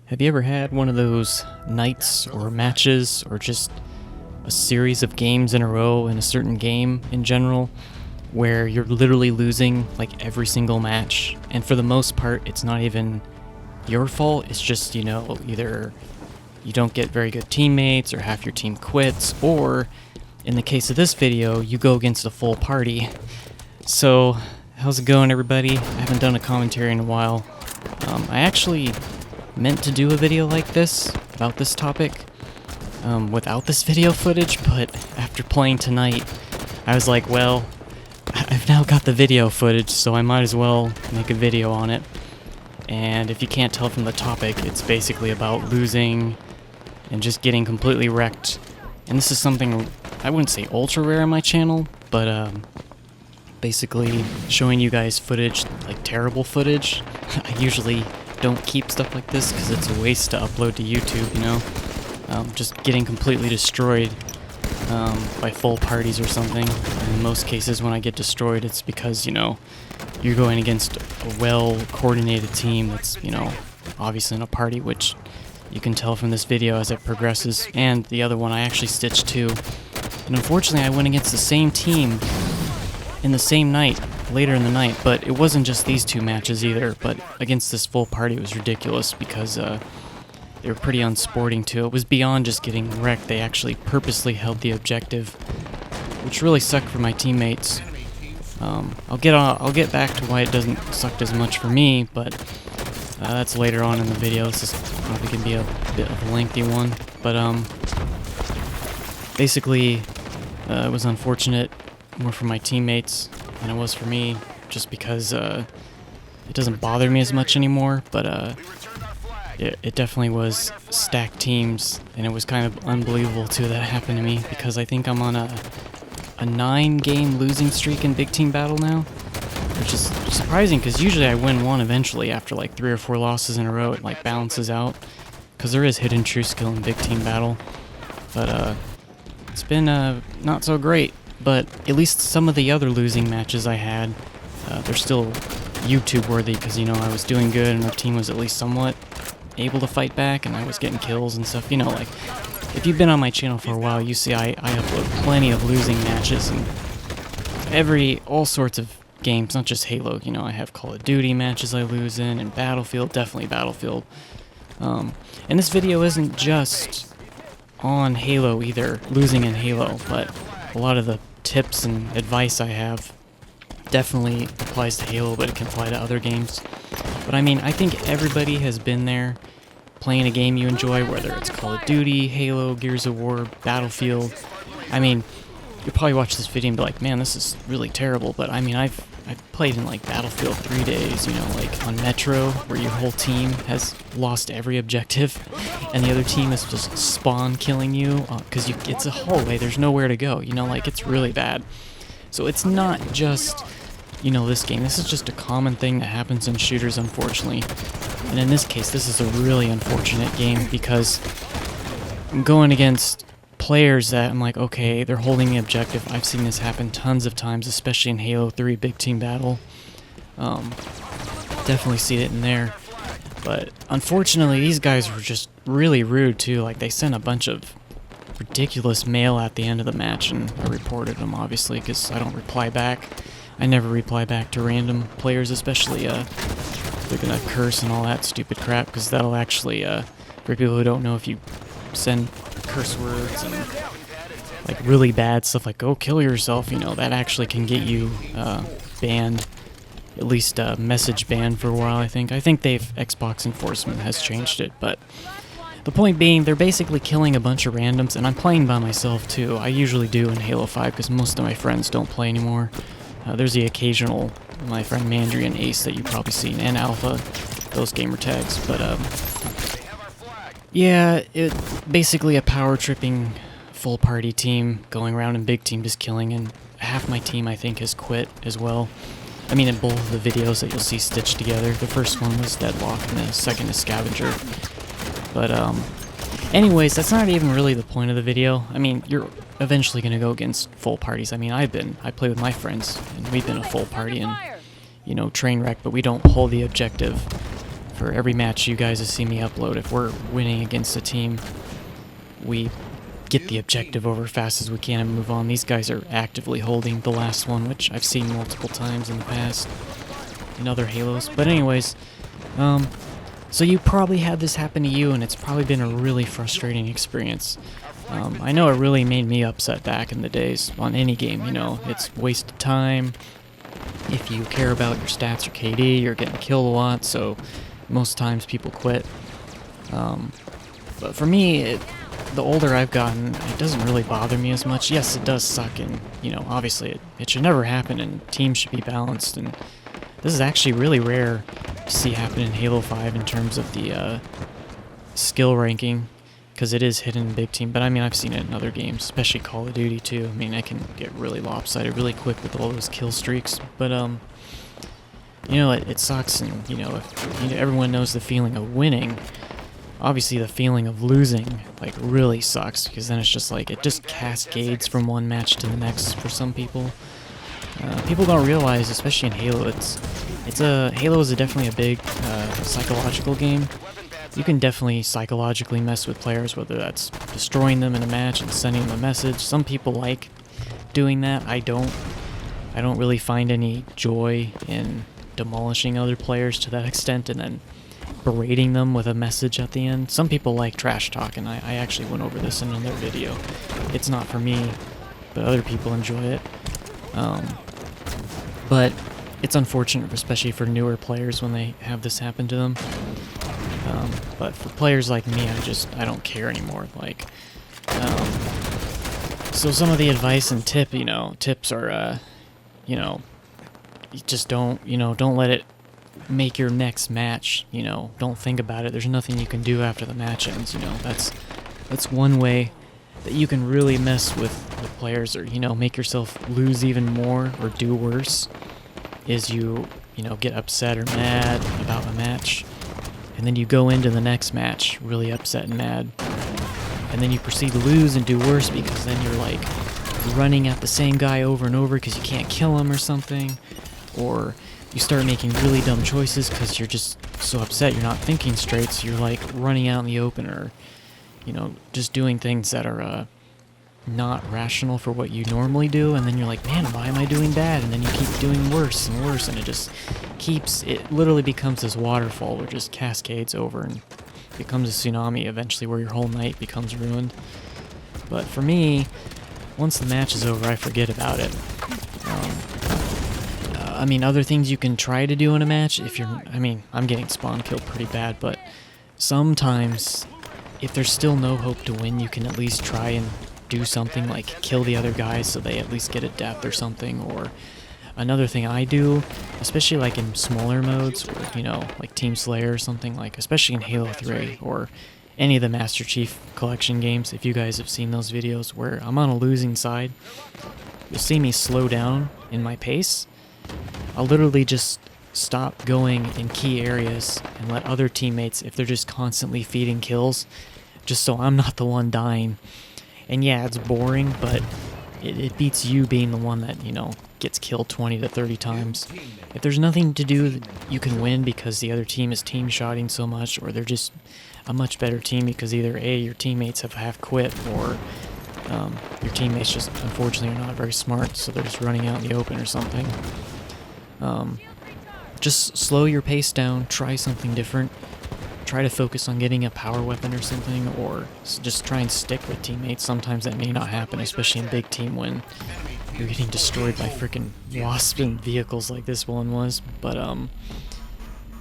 Have you ever had one of those nights or matches or just a series of games in a row in a certain game in general where you're literally losing like every single match, and for the most part it's not even your fault, it's just, either you don't get very good teammates or half your team quits, or in the case of this video, you go against a full party. So, how's it going, everybody? I haven't done a commentary in a while. I actually meant to do a video like this, about this topic, without this video footage, but after playing tonight, I was like, well, I've now got the video footage, so I might as well make a video on it. And if you can't tell from the topic, it's basically about losing and just getting completely wrecked. And this is something, I wouldn't say ultra rare on my channel, but basically showing you guys footage, like terrible footage. I usually don't keep stuff like this because it's a waste to upload to YouTube, just getting completely destroyed by full parties or something. And in most cases when I get destroyed, it's because, you're going against a well-coordinated team that's, obviously in a party, which you can tell from this video as it progresses. And the other one, I actually stitched too. And unfortunately, I went against the same team in the same night, later in the night, but it wasn't just these two matches either, but against this full party it was ridiculous because they were pretty unsporting too. It was beyond just getting wrecked, they actually purposely held the objective, which really sucked for my teammates. I'll get back to why it doesn't suck as much for me, but that's later on in the video. This is probably gonna be a bit of a lengthy one, but basically it was unfortunate more for my teammates than it was for me, just because it doesn't bother me as much anymore, but it definitely was stacked teams, and it was kind of unbelievable too that happened to me, because I think I'm on a 9-game losing streak in Big Team Battle now, which is surprising because usually I win one eventually after like 3 or 4 losses in a row. It like balances out because there is hidden true skill in Big Team Battle, but it's been not so great. But at least some of the other losing matches I had, they're still YouTube worthy because, I was doing good and our team was at least somewhat able to fight back and I was getting kills and stuff. Like, if you've been on my channel for a while, you see I upload plenty of losing matches and all sorts of games, not just Halo. I have Call of Duty matches I lose in, and Battlefield, definitely Battlefield. And this video isn't just on Halo either, losing in Halo, but a lot of the tips and advice I have definitely applies to Halo, but it can apply to other games. But I mean, I think everybody has been there playing a game you enjoy, whether it's Call of Duty, Halo, Gears of War, Battlefield. I mean, you'll probably watch this video and be like, man, this is really terrible, but I mean, I've played in like Battlefield 3 days, like on Metro, where your whole team has lost every objective, and the other team is just spawn killing you, because it's a hallway, there's nowhere to go, like it's really bad. So it's not just, this game, this is just a common thing that happens in shooters, unfortunately. And in this case, this is a really unfortunate game because I'm going against players that I'm like, okay, they're holding the objective. I've seen this happen tons of times, especially in Halo 3 Big Team Battle. Definitely see it in there. But unfortunately, these guys were just really rude too. Like, they sent a bunch of ridiculous mail at the end of the match, and I reported them, obviously, because I don't reply back. I never reply back to random players, especially they're gonna curse and all that stupid crap, because that'll actually, for people who don't know, if you send curse words and like really bad stuff like "go kill yourself," that actually can get you banned, at least message banned for a while. I think Xbox enforcement has changed it, but the point being, they're basically killing a bunch of randoms, and I'm playing by myself too. I usually do in Halo 5 because most of my friends don't play anymore. There's the occasional, my friend Mandry and Ace that you've probably seen, and Alpha, those gamer tags, but yeah, it basically a power tripping full party team going around in Big Team just killing, and half my team I think has quit as well. I mean, in both of the videos that you'll see stitched together. The first one was Deadlock and the second is Scavenger. But anyways, that's not even really the point of the video. I mean, you're eventually gonna go against full parties. I mean, I play with my friends and we've been a full party and, train wreck, but we don't hold the objective for every match you guys have seen me upload, if we're winning against a team, we get the objective over as fast as we can and move on. These guys are actively holding the last one, which I've seen multiple times in the past in other Halos. But anyways, so you probably had this happen to you, and it's probably been a really frustrating experience. I know it really made me upset back in the days on any game, you know. It's wasted time. If you care about your stats or KD, you're getting killed a lot, so most times people quit. But for me, the older I've gotten, it doesn't really bother me as much. Yes, it does suck, and, you know, obviously it should never happen, and teams should be balanced, and this is actually really rare to see happen in Halo 5 in terms of the skill ranking, because it is hidden in big team. But I mean, I've seen it in other games, especially Call of Duty too. I mean, I can get really lopsided really quick with all those kill streaks. But you know, it sucks, and you know, if, you know, everyone knows the feeling of winning. Obviously, the feeling of losing like really sucks, because then it's just like it just cascades from one match to the next for some people. People don't realize, especially in Halo, Halo is definitely a big psychological game. You can definitely psychologically mess with players, whether that's destroying them in a match and sending them a message. Some people like doing that. I don't really find any joy in demolishing other players to that extent and then berating them with a message at the end. Some people like trash talk, and I actually went over this in another video. It's not for me, but other people enjoy it. But it's unfortunate, especially for newer players when they have this happen to them. But for players like me, I don't care anymore. Like, so some of the advice and tips are, you know, you just don't let it make your next match. You know, don't think about it. There's nothing you can do after the match ends. You know, that's one way that you can really mess with players, or, you know, make yourself lose even more or do worse, is you know, get upset or mad about a match, and then you go into the next match really upset and mad, and then you proceed to lose and do worse, because then you're like running at the same guy over and over because you can't kill him or something, or you start making really dumb choices because you're just so upset, you're not thinking straight, so you're like running out in the open, or, you know, just doing things that are not rational for what you normally do, and then you're like, man, why am I doing bad? And then you keep doing worse and worse, and it literally becomes this waterfall where it just cascades over and becomes a tsunami eventually, where your whole night becomes ruined. But for me, once the match is over, I forget about it. I mean, other things you can try to do in a match, I'm getting spawn killed pretty bad, but sometimes if there's still no hope to win, you can at least try and do something like kill the other guys so they at least get a death or something. Or another thing I do, especially like in smaller modes, or, you know, like Team Slayer or something, like especially in Halo 3 or any of the Master Chief Collection games, if you guys have seen those videos where I'm on a losing side, you'll see me slow down in my pace. I'll literally just stop going in key areas and let other teammates, if they're just constantly feeding kills, just so I'm not the one dying. And yeah, it's boring, but it beats you being the one that, you know, gets killed 20 to 30 times. If there's nothing to do, you can win because the other team is team-shotting so much, or they're just a much better team because either A, your teammates have half quit, or your teammates just, unfortunately, are not very smart, so they're just running out in the open or something. Just slow your pace down, try something different. Try to focus on getting a power weapon or something, or just try and stick with teammates. Sometimes that may not happen, especially in big team when you're getting destroyed by freaking wasp and vehicles like this one was. But,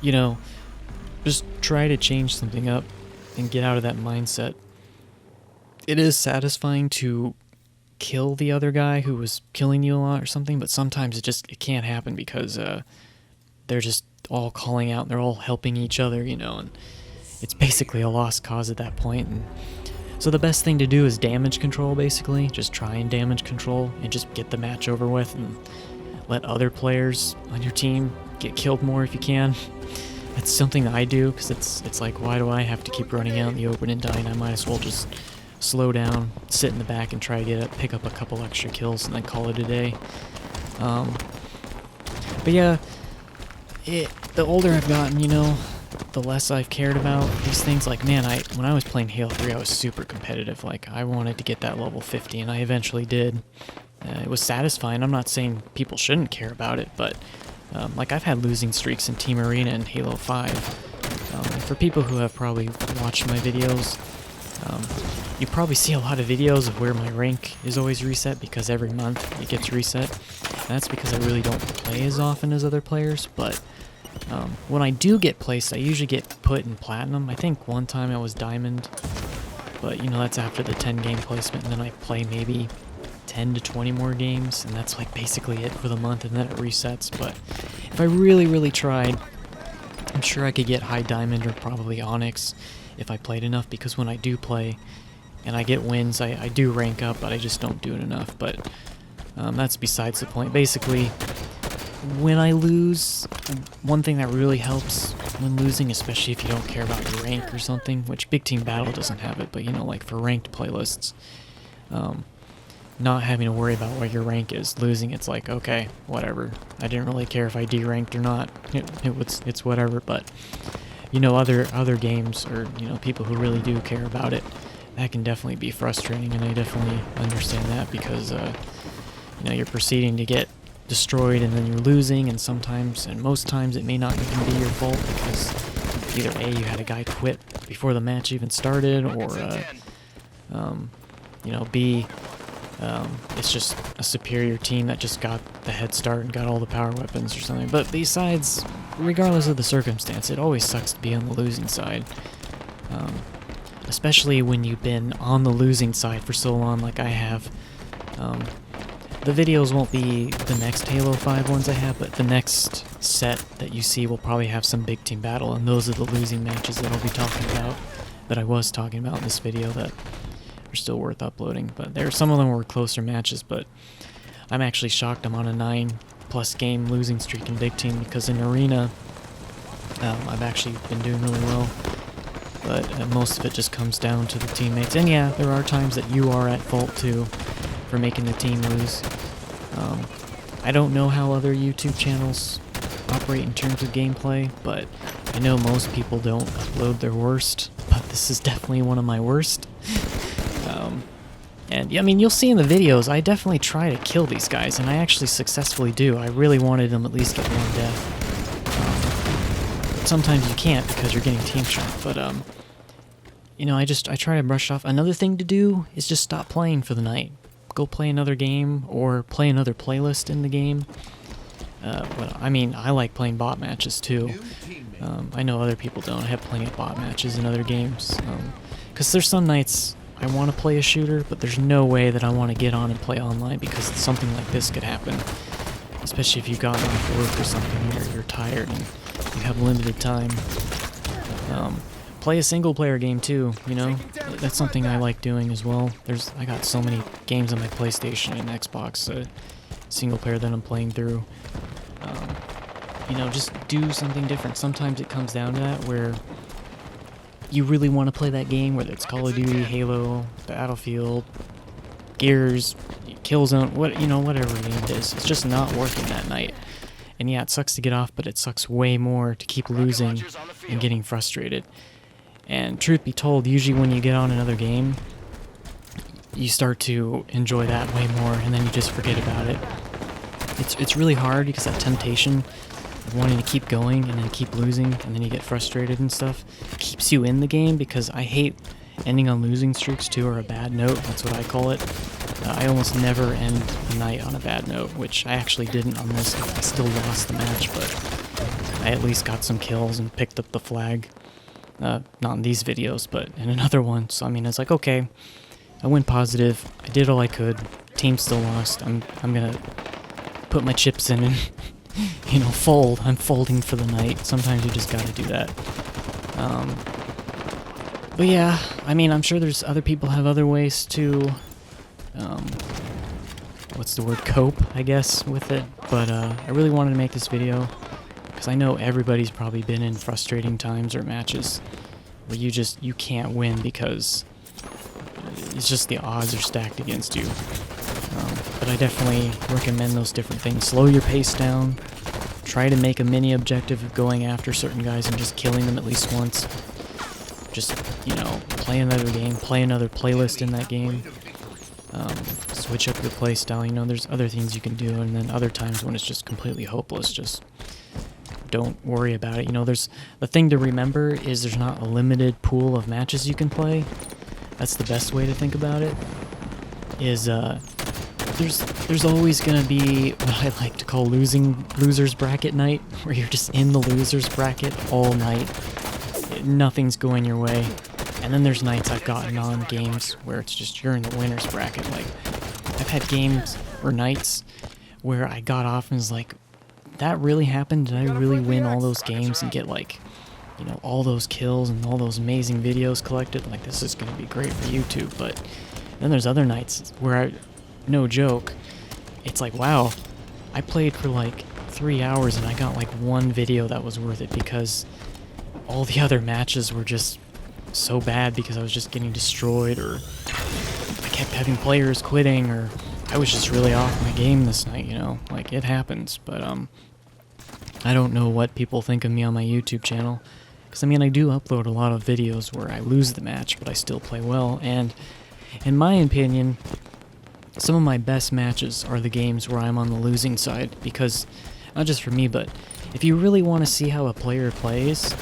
you know, just try to change something up and get out of that mindset. It is satisfying to kill the other guy who was killing you a lot or something, but sometimes it can't happen because they're just all calling out, and they're all helping each other, you know, and it's basically a lost cause at that point. And so the best thing to do is damage control, basically. Just try and damage control and just get the match over with, and let other players on your team get killed more if you can. That's something that I do, because it's like, why do I have to keep running out in the open and dying? I might as well just slow down, sit in the back, and try to pick up a couple extra kills and then call it a day. But yeah, the older I've gotten, you know, the less I've cared about these things. Like, man, when I was playing Halo 3, I was super competitive. Like, I wanted to get that level 50, and I eventually did. It was satisfying. I'm not saying people shouldn't care about it, but like, I've had losing streaks in Team Arena and Halo 5. For people who have probably watched my videos, you probably see a lot of videos of where my rank is always reset, because every month it gets reset. And that's because I really don't play as often as other players, but when I do get placed, I usually get put in Platinum. I think one time I was Diamond, but you know, that's after the 10 game placement, and then I play maybe 10 to 20 more games, and that's like basically it for the month, and then it resets. But if I really tried, I'm sure I could get high Diamond or probably Onyx if I played enough, because when I do play and I get wins, I do rank up, but I just don't do it enough. But that's besides the point. Basically, when I lose, one thing that really helps when losing, especially if you don't care about your rank or something, which Big Team Battle doesn't have it, but you know, like for ranked playlists, not having to worry about what your rank is. Losing, it's like, okay, whatever. I didn't really care if I deranked or not. It's whatever. But you know, other games, or you know, people who really do care about it, that can definitely be frustrating, and I definitely understand that, because you know, you're proceeding to get destroyed and then you're losing, and sometimes, and most times, it may not even be your fault, because either A, you had a guy quit before the match even started, or you know, B, it's just a superior team that just got the head start and got all the power weapons or something. But besides, regardless of the circumstance, it always sucks to be on the losing side. Especially when you've been on the losing side for so long, like I have. The videos won't be the next Halo 5 ones I have, but the next set that you see will probably have some Big Team Battle, and those are the losing matches that I'll be talking about, that I was talking about in this video, that are still worth uploading. But some of them were closer matches, but I'm actually shocked I'm on a 9+ game losing streak in Big Team, because in Arena, I've actually been doing really well. But most of it just comes down to the teammates. And yeah, there are times that you are at fault too for making the team lose. I don't know how other YouTube channels operate in terms of gameplay, but I know most people don't upload their worst, but this is definitely one of my worst. And yeah, I mean, you'll see in the videos, I definitely try to kill these guys, and I actually successfully do. I really wanted them at least get one death. But sometimes you can't because you're getting team shot, but you know, I try to brush off. Another thing to do is just stop playing for the night. Go play another game, or play another playlist in the game. But I mean, I like playing bot matches too. I know other people don't. I have plenty of bot matches in other games. Because there's some nights I want to play a shooter, but there's no way that I want to get on and play online, because something like this could happen. Especially if you've gotten off work or something, or you're tired and you have limited time. Play a single player game too, you know? That's something I like doing as well. I got so many games on my PlayStation and Xbox, single player that I'm playing through. You know, just do something different. Sometimes it comes down to that, where you really want to play that game, whether it's Call of Duty, Halo, Battlefield, Gears, Killzone, whatever game it is. It's just not working that night. And yeah, it sucks to get off, but it sucks way more to keep losing and getting frustrated. And truth be told, usually when you get on another game, you start to enjoy that way more, and then you just forget about it. It's really hard, because that temptation of wanting to keep going and then keep losing, and then you get frustrated and stuff, keeps you in the game, because I hate ending on losing streaks too, or a bad note. That's what I call it. I almost never end the night on a bad note, which I actually didn't on this. I still lost the match, but I at least got some kills and picked up the flag. Not in these videos, but in another one. So I mean, it's like, okay, I went positive. I did all I could. Team still lost. I'm gonna put my chips in and you know, fold. I'm folding for the night. Sometimes you just gotta do that. But yeah, I mean, I'm sure there's other people have other ways to what's the word, cope, I guess, with it. But I really wanted to make this video because I know everybody's probably been in frustrating times or matches where you can't win because it's just the odds are stacked against you. But I definitely recommend those different things. Slow your pace down, try to make a mini objective of going after certain guys and just killing them at least once. Just, you know, play another game, play another playlist in that game. Switch up your playstyle, you know, there's other things you can do, and then other times when it's just completely hopeless, just don't worry about it. You know, there's the thing to remember is there's not a limited pool of matches you can play. That's the best way to think about it. Is there's always gonna be what I like to call losers bracket night, where you're just in the losers bracket all night. Nothing's going your way. And then there's nights I've gotten on games where it's just you're in the winners bracket. Like, I've had games or nights where I got off and was like, that really happened? Did I really win all those games and get, like, you know, all those kills and all those amazing videos collected? Like, this is going to be great for YouTube. But then there's other nights where no joke, it's like, wow, I played for like 3 hours and I got like one video that was worth it, because all the other matches were just so bad because I was just getting destroyed, or I kept having players quitting, or I was just really off my game this night, you know, like, it happens. But I don't know what people think of me on my YouTube channel, because I mean, I do upload a lot of videos where I lose the match but I still play well, and in my opinion, some of my best matches are the games where I'm on the losing side, because not just for me, but if you really want to see how a player plays,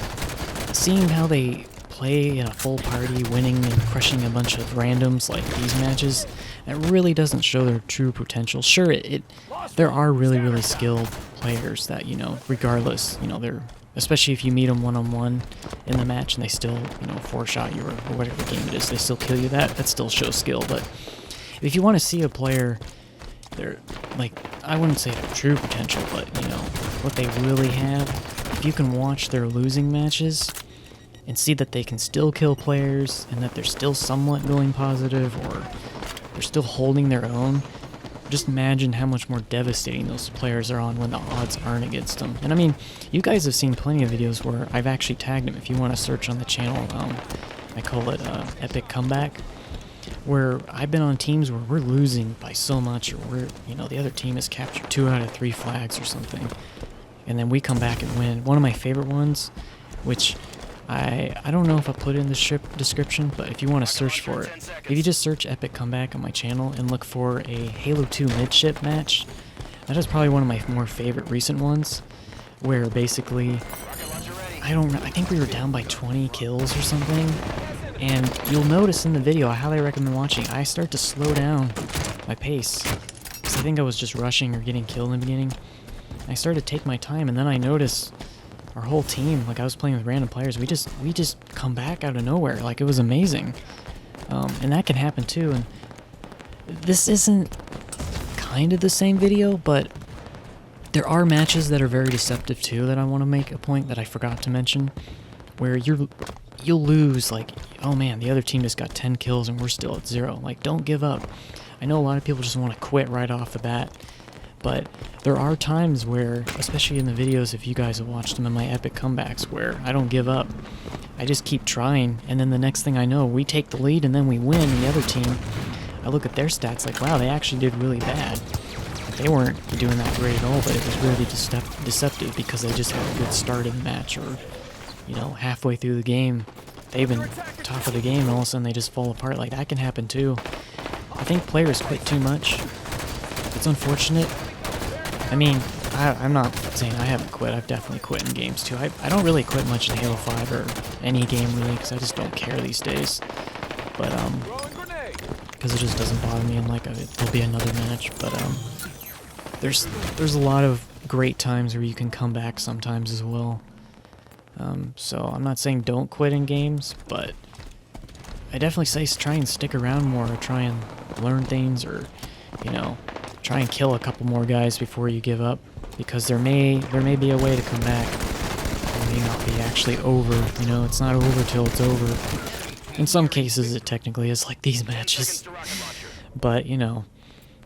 seeing how they play in a full party, winning and crushing a bunch of randoms like these matches, that really doesn't show their true potential. Sure, there are really skilled players that, you know, regardless, you know, they're, especially if you meet them one-on-one in the match and they still, you know, four-shot you or whatever game it is, they still kill you, that still shows skill. But if you want to see a player, they're, like, I wouldn't say their true potential, but, you know, what they really have, if you can watch their losing matches and see that they can still kill players, and that they're still somewhat going positive, or they're still holding their own, just imagine how much more devastating those players are on when the odds aren't against them. And I mean, you guys have seen plenty of videos where I've actually tagged them. If you want to search on the channel, I call it Epic Comeback, where I've been on teams where we're losing by so much, or we're, you know, the other team has captured 2 out of 3 flags or something, and then we come back and win. One of my favorite ones, which I don't know if I put it in the description, but if you want to search for it, if you just search Epic Comeback on my channel and look for a Halo 2 midship match, that is probably one of my more favorite recent ones, where basically, I think we were down by 20 kills or something, and you'll notice in the video, I highly recommend watching, I start to slow down my pace, because I think I was just rushing or getting killed in the beginning. I started to take my time, and then I noticed our whole team, like, I was playing with random players, we just come back out of nowhere, like, it was amazing. And that can happen too, and this isn't kind of the same video, but there are matches that are very deceptive too that I want to make a point that I forgot to mention, where you'll lose, like, oh man, the other team just got 10 kills and we're still at 0. Like, don't give up. I know a lot of people just want to quit right off the bat, but there are times where, especially in the videos, if you guys have watched them in my epic comebacks, where I don't give up. I just keep trying, and then the next thing I know, we take the lead and then we win, and the other team, I look at their stats like, wow, they actually did really bad. They weren't doing that great at all, but it was really deceptive because they just had a good start in the match, or, you know, halfway through the game, they've been top of the game and all of a sudden they just fall apart. Like, that can happen too. I think players quit too much. It's unfortunate. I mean, I'm not saying I haven't quit. I've definitely quit in games too. I don't really quit much in Halo 5 or any game really, because I just don't care these days. But, because it just doesn't bother me, and like, there'll be another match. But, there's a lot of great times where you can come back sometimes as well. So I'm not saying don't quit in games, but I definitely say try and stick around more, or try and learn things, or, you know, try and kill a couple more guys before you give up, because there may be a way to come back. It may not be actually over, you know, it's not over till it's over. In some cases it technically is, like these matches. But, you know,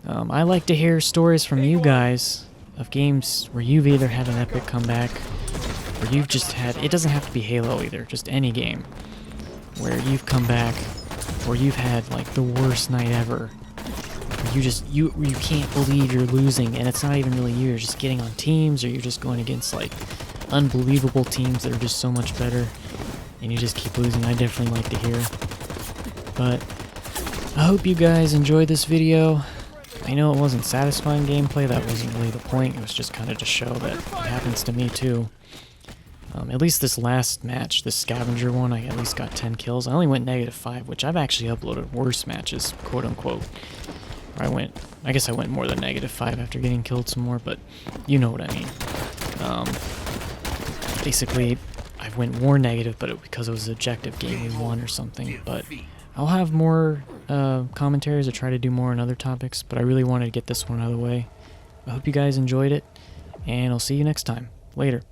I like to hear stories from you guys of games where you've either had an epic comeback, or you've just had, it doesn't have to be Halo either, just any game, where you've come back, or you've had like the worst night ever, you can't believe you're losing, and it's not even really you. You're just getting on teams, or you're just going against like unbelievable teams that are just so much better, and you just keep losing. I definitely like to hear. But I hope you guys enjoyed this video. I know it wasn't satisfying gameplay. That wasn't really the point. It was just kind of to show that it happens to me too. At least this last match, this scavenger one, I at least got 10 kills. I only went -5, which I've actually uploaded worse matches, quote unquote. I guess I went more than -5 after getting killed some more, but you know what I mean. Basically, I went more negative, but because it was an objective game, we won or something. But I'll have more commentaries or try to do more on other topics, but I really wanted to get this one out of the way. I hope you guys enjoyed it, and I'll see you next time. Later.